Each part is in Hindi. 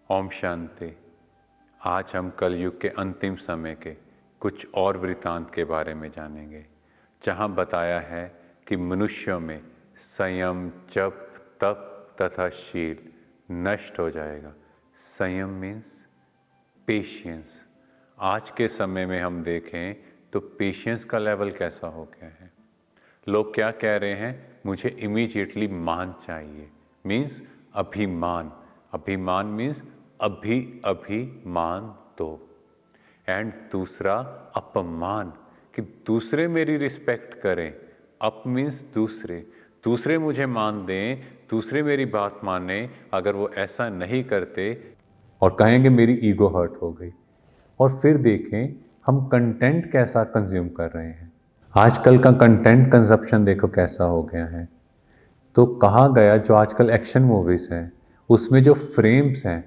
ओम शांति। आज हम कलयुग के अंतिम समय के कुछ और वृतांत के बारे में जानेंगे, जहाँ बताया है कि मनुष्यों में संयम, जप, तप तथा शील नष्ट हो जाएगा। संयम मीन्स पेशेंस। आज के समय में हम देखें तो पेशेंस का लेवल कैसा हो गया है। लोग क्या कह रहे हैं, मुझे इमीडिएटली मान चाहिए, मीन्स अभिमान। अभिमान मीन्स अभी मान दो। एंड दूसरा अपमान, कि दूसरे मेरी रिस्पेक्ट करें। अप मीन्स दूसरे मुझे मान दें, दूसरे मेरी बात माने। अगर वो ऐसा नहीं करते और कहेंगे मेरी ईगो हर्ट हो गई। और फिर देखें हम कंटेंट कैसा कंज्यूम कर रहे हैं। आजकल का कंटेंट कंजप्शन देखो कैसा हो गया है। तो कहा गया जो आजकल एक्शन मूवीज हैं उसमें जो फ्रेम्स हैं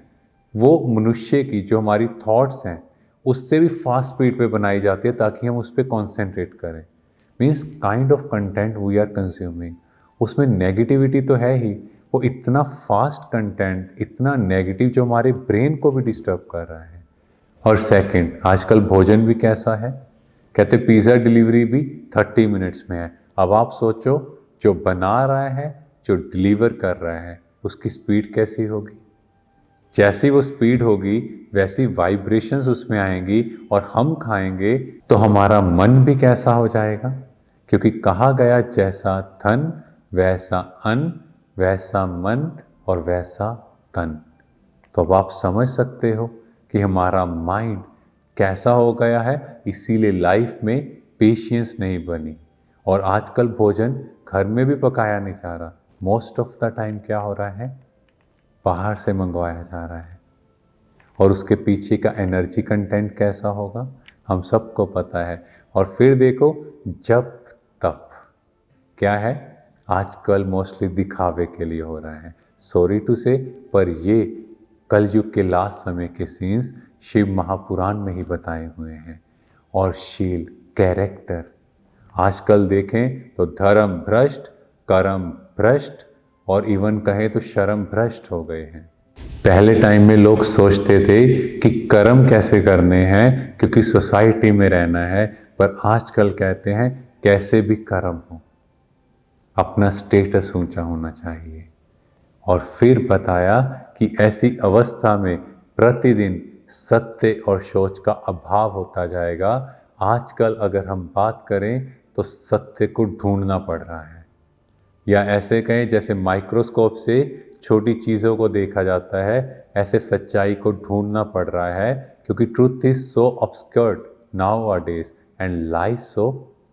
वो मनुष्य की जो हमारी थॉट्स हैं उससे भी फास्ट स्पीड पे बनाई जाती है ताकि हम उस पर कॉन्सेंट्रेट करें। Means kind of content we are consuming, उसमें नेगेटिविटी तो है ही, वो इतना फास्ट कंटेंट, इतना नेगेटिव जो हमारे ब्रेन को भी डिस्टर्ब कर रहा है। और सेकंड, आजकल भोजन भी कैसा है, कहते पिज़्ज़ा डिलीवरी भी 30 मिनट्स में है। अब आप सोचो जो बना रहा है, जो डिलीवर कर रहा है, उसकी स्पीड कैसी होगी। जैसी वो स्पीड होगी वैसी वाइब्रेशंस उसमें आएंगी और हम खाएंगे तो हमारा मन भी कैसा हो जाएगा। क्योंकि कहा गया जैसा धन वैसा अन्न, वैसा मन और वैसा तन। तो अब आप समझ सकते हो कि हमारा माइंड कैसा हो गया है। इसीलिए लाइफ में पेशेंस नहीं बनी और आजकल भोजन घर में भी पकाया नहीं जा रहा। मोस्ट ऑफ द टाइम क्या हो रहा है, बाहर से मंगवाया जा रहा है। और उसके पीछे का एनर्जी कंटेंट कैसा होगा हम सबको पता है। और फिर देखो जब तब क्या है, आजकल मोस्टली दिखावे के लिए हो रहा है। सॉरी टू से, पर ये कलयुग के लास्ट समय के सीन्स शिव महापुराण में ही बताए हुए हैं। और शील, कैरेक्टर, आजकल देखें तो धर्म भ्रष्ट, कर्म भ्रष्ट और इवन कहें तो शर्म भ्रष्ट हो गए हैं। पहले टाइम में लोग सोचते थे कि कर्म कैसे करने हैं क्योंकि सोसाइटी में रहना है, पर आजकल कहते हैं कैसे भी कर्म हो, अपना स्टेटस ऊंचा होना चाहिए। और फिर बताया कि ऐसी अवस्था में प्रतिदिन सत्य और सोच का अभाव होता जाएगा। आजकल अगर हम बात करें तो सत्य को ढूंढना पड़ रहा है, या ऐसे कहें जैसे माइक्रोस्कोप से छोटी चीज़ों को देखा जाता है, ऐसे सच्चाई को ढूंढना पड़ रहा है। क्योंकि truth is so obscured nowadays and lies so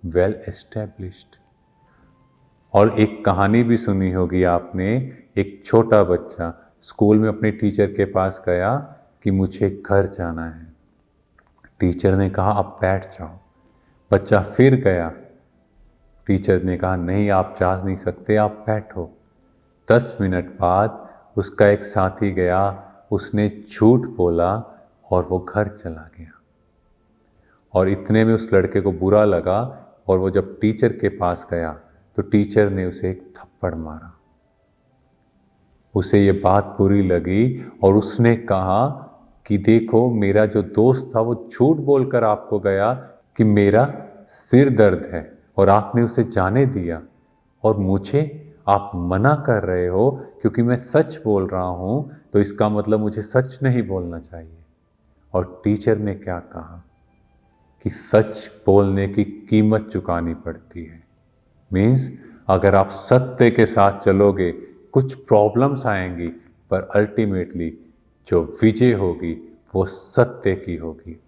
well established. और एक कहानी भी सुनी होगी आपने, एक छोटा बच्चा स्कूल में अपने टीचर के पास गया कि मुझे घर जाना है। टीचर ने कहा आप बैठ जाओ। बच्चा फिर गया, टीचर ने कहा नहीं आप जा नहीं सकते, आप बैठो। 10 मिनट बाद उसका एक साथी गया, उसने झूठ बोला और वो घर चला गया। और इतने में उस लड़के को बुरा लगा और वो जब टीचर के पास गया तो टीचर ने उसे एक थप्पड़ मारा। उसे ये बात बुरी लगी और उसने कहा कि देखो मेरा जो दोस्त था वो झूठ बोलकर आपको गया कि मेरा सिर दर्द है और आपने उसे जाने दिया, और मुझे आप मना कर रहे हो क्योंकि मैं सच बोल रहा हूं, तो इसका मतलब मुझे सच नहीं बोलना चाहिए। और टीचर ने क्या कहा कि सच बोलने की कीमत चुकानी पड़ती है। मीन्स अगर आप सत्य के साथ चलोगे कुछ प्रॉब्लम्स आएंगी, पर अल्टीमेटली जो विजय होगी वो सत्य की होगी।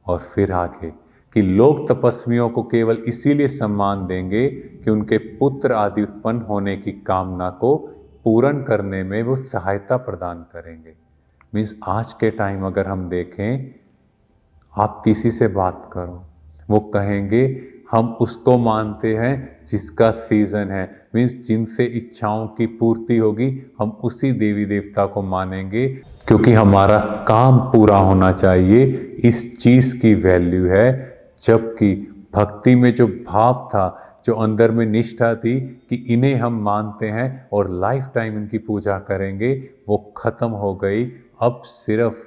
और फिर आगे कि लोग तपस्वियों को केवल इसीलिए सम्मान देंगे कि उनके पुत्र आदि उत्पन्न होने की कामना को पूर्ण करने में वो सहायता प्रदान करेंगे। मीन्स आज के टाइम अगर हम देखें, आप किसी से बात करो वो कहेंगे हम उसको मानते हैं जिसका सीजन है। मीन्स जिनसे इच्छाओं की पूर्ति होगी हम उसी देवी देवता को मानेंगे क्योंकि हमारा काम पूरा होना चाहिए, इस चीज़ की वैल्यू है। जबकि भक्ति में जो भाव था, जो अंदर में निष्ठा थी कि इन्हें हम मानते हैं और लाइफ टाइम इनकी पूजा करेंगे, वो खत्म हो गई। अब सिर्फ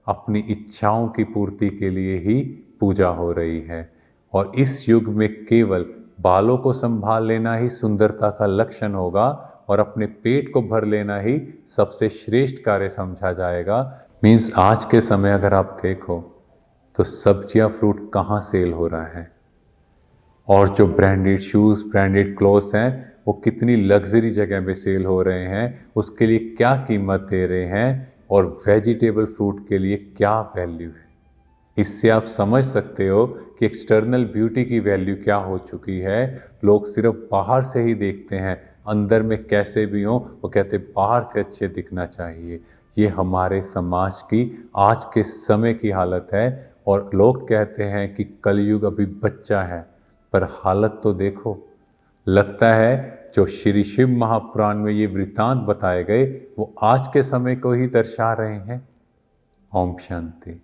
अपनी इच्छाओं की पूर्ति के लिए ही पूजा हो रही है। और इस युग में केवल बालों को संभाल लेना ही सुंदरता का लक्षण होगा और अपने पेट को भर लेना ही सबसे श्रेष्ठ कार्य समझा जाएगा। मीन्स आज के समय अगर आप देखो तो सब्जियां फ्रूट कहाँ सेल हो रहा है, और जो ब्रांडेड शूज़ ब्रांडेड क्लोथ्स हैं वो कितनी लग्जरी जगह पे सेल हो रहे हैं, उसके लिए क्या कीमत दे रहे हैं, और वेजिटेबल फ्रूट के लिए क्या वैल्यू है। इससे आप समझ सकते हो कि एक्सटर्नल ब्यूटी की वैल्यू क्या हो चुकी है। लोग सिर्फ बाहर से ही देखते हैं, अंदर में कैसे भी हो वो कहते बाहर से अच्छे दिखना चाहिए। ये हमारे समाज की आज के समय की हालत है। और लोग कहते हैं कि कलयुग अभी बच्चा है, पर हालत तो देखो। लगता है जो श्री शिव महापुराण में ये वृत्तांत बताए गए वो आज के समय को ही दर्शा रहे हैं। ओम शांति।